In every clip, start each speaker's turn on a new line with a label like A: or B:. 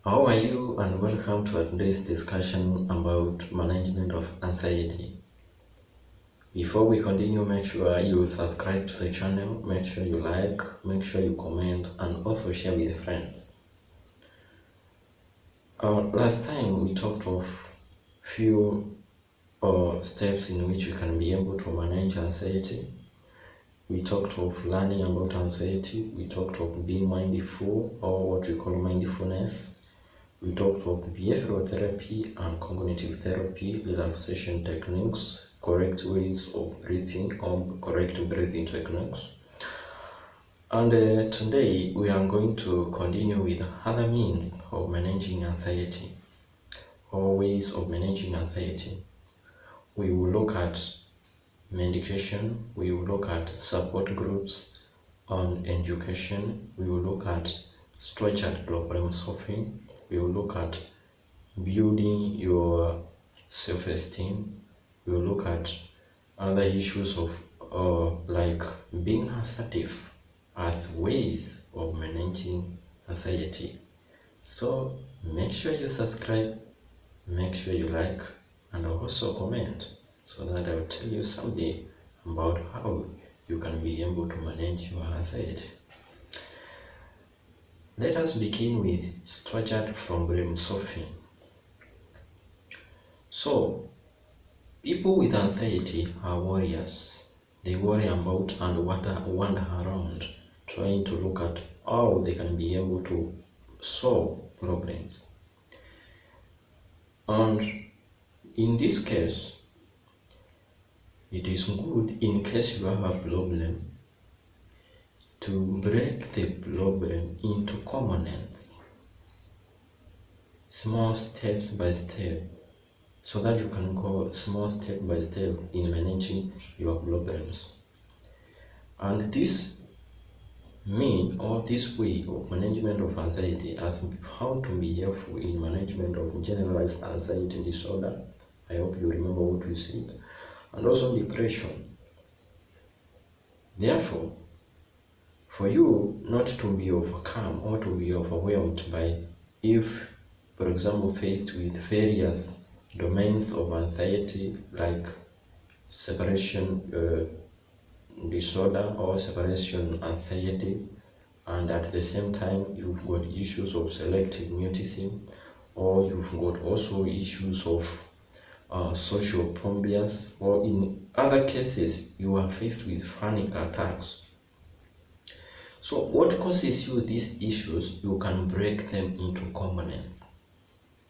A: How are you, and welcome to today's discussion about management of anxiety. Before we continue, make sure you subscribe to the channel, make sure you like, make sure you comment, and also share with friends. Last time we talked of few steps in which you can be able to manage anxiety. We talked of learning about anxiety. We talked of being mindful, or what we call mindfulness. We talked about behavioral therapy and cognitive therapy, relaxation techniques, correct ways of breathing, or correct breathing techniques. And today we are going to continue with other means of managing anxiety, or ways of managing anxiety. We will look at medication, we will look at support groups on education, we will look at structured problem solving, we will look at building your self-esteem, we will look at other issues of like being assertive as ways of managing anxiety. So make sure you subscribe, make sure you like, and also comment, so that I will tell you something about how you can be able to manage your anxiety. Let us begin with structured problem solving. So, people with anxiety are warriors. They worry about and wander around, trying to look at how they can be able to solve problems. And in this case, it is good, in case you have a problem, to break the problem into components, small steps by step, so that you can go small step by step in managing your problems. And this way of management of anxiety as how to be helpful in management of generalized anxiety disorder. I hope you remember what we said. And also depression. Therefore, for you not to be overcome or to be overwhelmed by, if, for example, faced with various domains of anxiety like separation disorder or separation anxiety, and at the same time you've got issues of selective mutism, or you've got also issues of social phobias, or in other cases you are faced with panic attacks. So what causes you these issues, you can break them into components,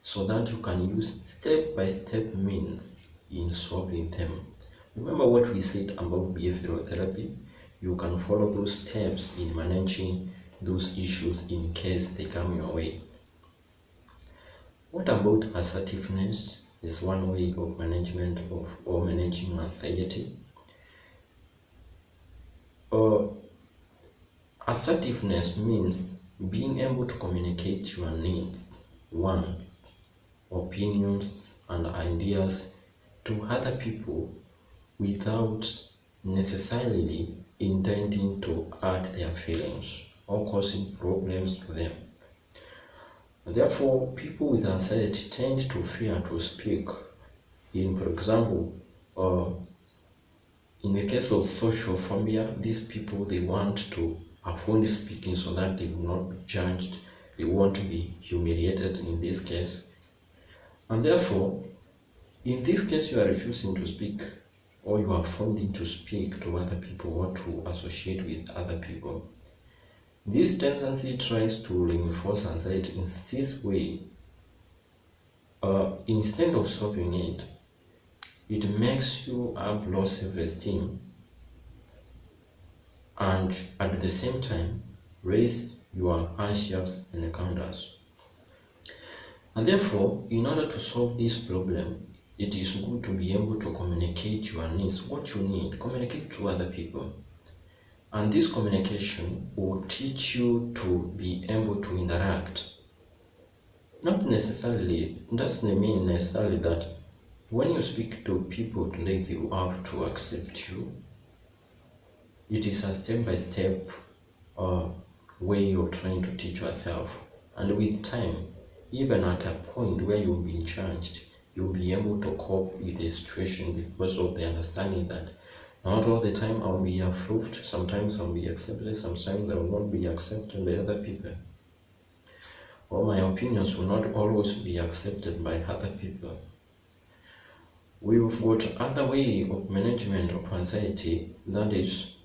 A: so that you can use step-by-step means in solving them. Remember what we said about behavioral therapy? You can follow those steps in managing those issues in case they come your way. What about assertiveness? Is one way of management or managing anxiety. Assertiveness means being able to communicate your needs, wants, opinions, and ideas to other people without necessarily intending to hurt their feelings or causing problems to them. Therefore, people with anxiety tend to fear to speak. For example, in the case of social phobia, these people, they want to avoid speaking so that they will not be judged. They want to be humiliated in this case. And therefore, in this case, you are refusing to speak, or you are avoiding to speak to other people or to associate with other people. This tendency tries to reinforce anxiety in this way. Instead of solving it, it makes you have low self-esteem, and at the same time raise your anxious encounters. And therefore, in order to solve this problem, it is good to be able to communicate your needs, what you need, communicate to other people. And this communication will teach you to be able to interact. Not necessarily, doesn't mean necessarily that when you speak to people today, they will have to accept you. It is a step-by-step way you're trying to teach yourself. And with time, even at a point where you'll be judged, you'll be able to cope with the situation because of the understanding that not all the time I'll be approved, sometimes I'll be accepted, sometimes I will not be accepted by other people. Or my opinions will not always be accepted by other people. We've got other way of management of anxiety, that is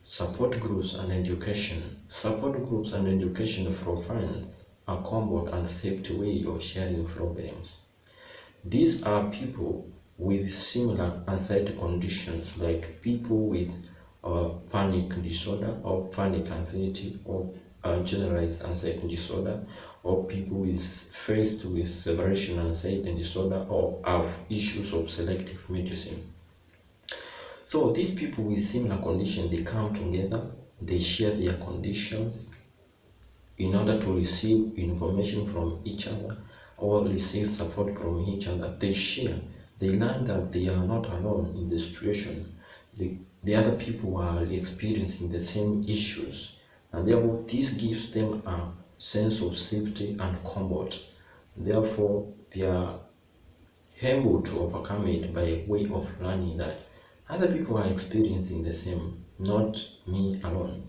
A: support groups and education. Support groups and education for friends are comfort and safety way of sharing problems. These are people with similar anxiety conditions, like people with panic disorder or panic anxiety or generalized anxiety disorder, or people faced with separation anxiety disorder or have issues of selective medicine. So these people with similar conditions, they come together, they share their conditions in order to receive information from each other or receive support from each other. They share, they learn that they are not alone in the situation. The other people are experiencing the same issues, and therefore this gives them a sense of safety and comfort. Therefore, they are able to overcome it by way of learning that other people are experiencing the same, not me alone.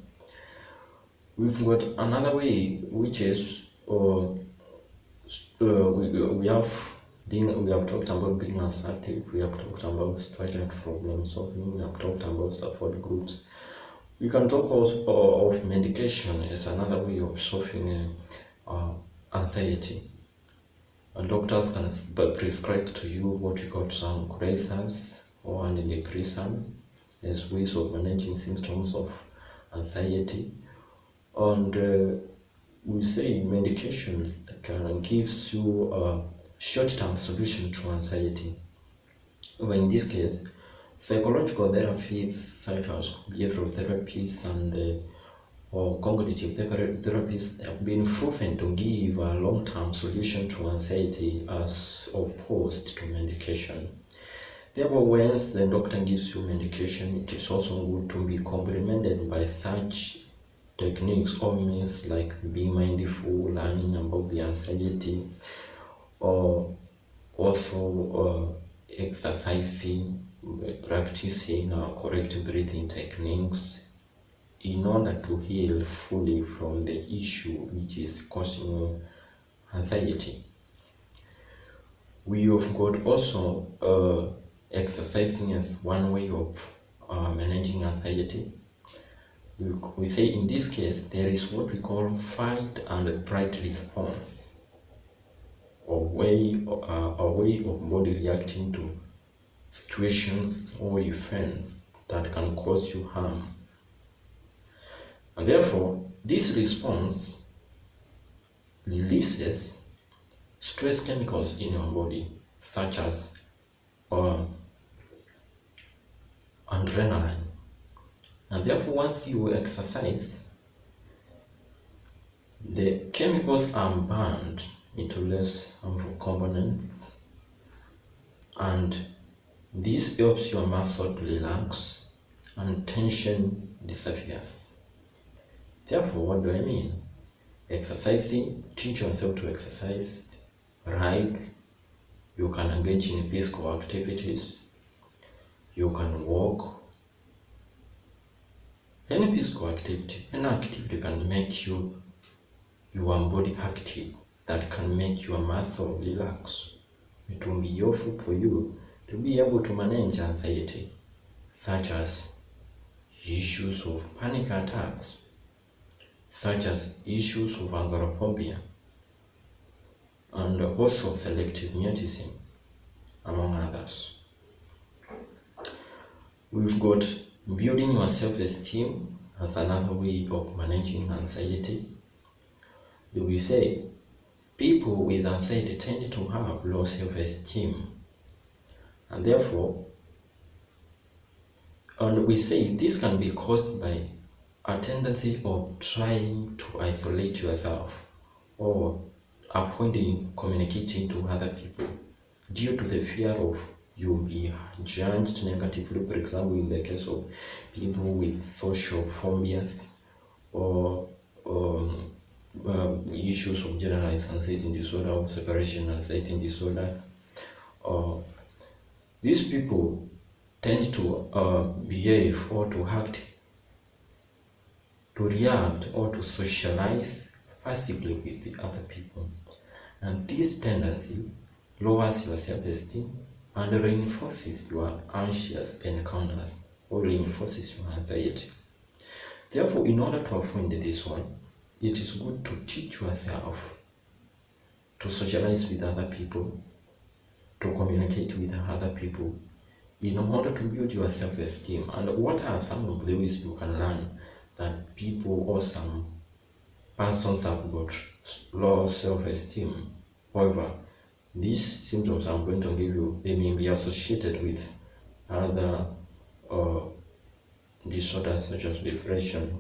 A: We've got another way, which is we have talked about being assertive, we have talked about structured problem solving, we have talked about support groups. We can talk also of medication as another way of solving anxiety. Doctors can prescribe to you what we call tranquilizers or antidepressants as ways of managing symptoms of anxiety. And we say medications that can give you a short-term solution to anxiety. But in this case, psychological therapies such as behavioral therapies and or cognitive therapies have been proven to give a long-term solution to anxiety as opposed to medication. Therefore, once the doctor gives you medication, it is also good to be complemented by such techniques or means like being mindful, learning about the anxiety, or also exercising, practicing correct breathing techniques in order to heal fully from the issue which is causing you anxiety. We have got also exercising as one way of managing anxiety. We say in this case there is what we call fight and flight response, or way of body reacting to situations or events that can cause you harm. And therefore, this response releases stress chemicals in your body, such as adrenaline. And therefore, once you exercise, the chemicals are burned into less harmful components, and this helps your muscle to relax and tension disappears. Therefore, what do I mean? Exercising, teach yourself to exercise, ride, you can engage in physical activities, you can walk. Any physical activity, any activity can make your body active, that can make your muscle relax. It will be helpful for you to be able to manage anxiety, such as issues of panic attacks, such as issues of agoraphobia, and also selective medicine, among others. We've got building your self-esteem as another way of managing anxiety. We say people with anxiety tend to have low self-esteem, and therefore, and we say this can be caused by a tendency of trying to isolate yourself or avoiding communicating to other people due to the fear of you'll be judged negatively. For example, in the case of people with social phobias or issues of generalized anxiety disorder or separation anxiety disorder. These people tend to behave or to act, to react or to socialize passively with the other people. And this tendency lowers your self-esteem and reinforces your anxious encounters or reinforces your anxiety. Therefore, in order to avoid this one, it is good to teach yourself to socialize with other people, to communicate with other people, in order to build your self-esteem. And what are some of the ways you can learn that people or some persons have got low self-esteem? However, these symptoms I'm going to give you, they may be associated with other disorders such as depression.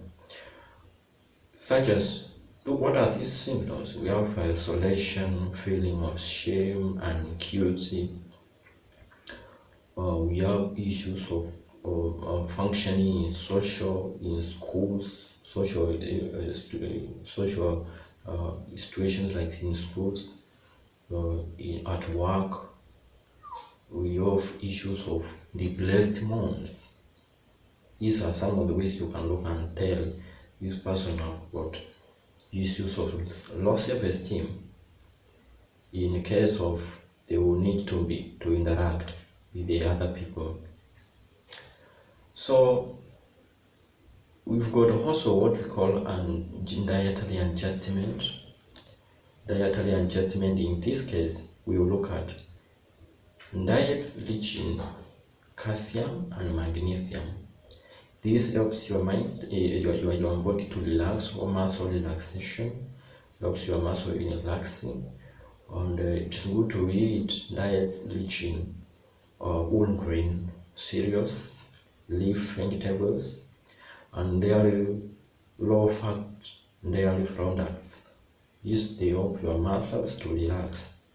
A: What are these symptoms? We have isolation, feeling of shame and guilty. We have issues of functioning in schools, social situations like in schools, at work. We have issues of depressed moods. These are some of the ways you can look and tell this person have got issues of low self-esteem in case of they will need to interact with the other people. So we've got also what we call dietary adjustment. Dietary adjustment, in this case, we will look at diets rich in calcium and magnesium. This helps your mind, your body to relax, or muscle relaxation, helps your muscle in relaxing. And it's good to eat diets rich in whole grain cereals, leaf vegetables, and dairy, low fat dairy products. This they help your muscles to relax,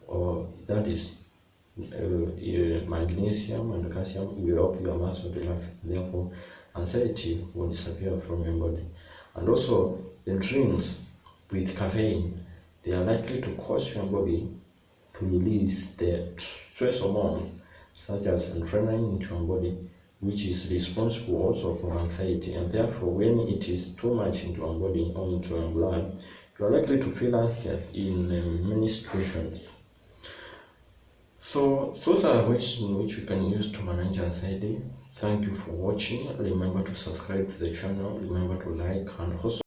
A: or that is magnesium and calcium will help your muscle relax. Therefore, anxiety will disappear from your body. And also, the drinks with caffeine, they are likely to cause your body to release the stress hormones such as adrenaline into your body, which is responsible also for anxiety. And therefore, when it is too much into your body or into your blood, you are likely to feel anxious in many situations. So those are ways in which you can use to manage anxiety. Thank you for watching. Remember to subscribe to the channel. Remember to like and also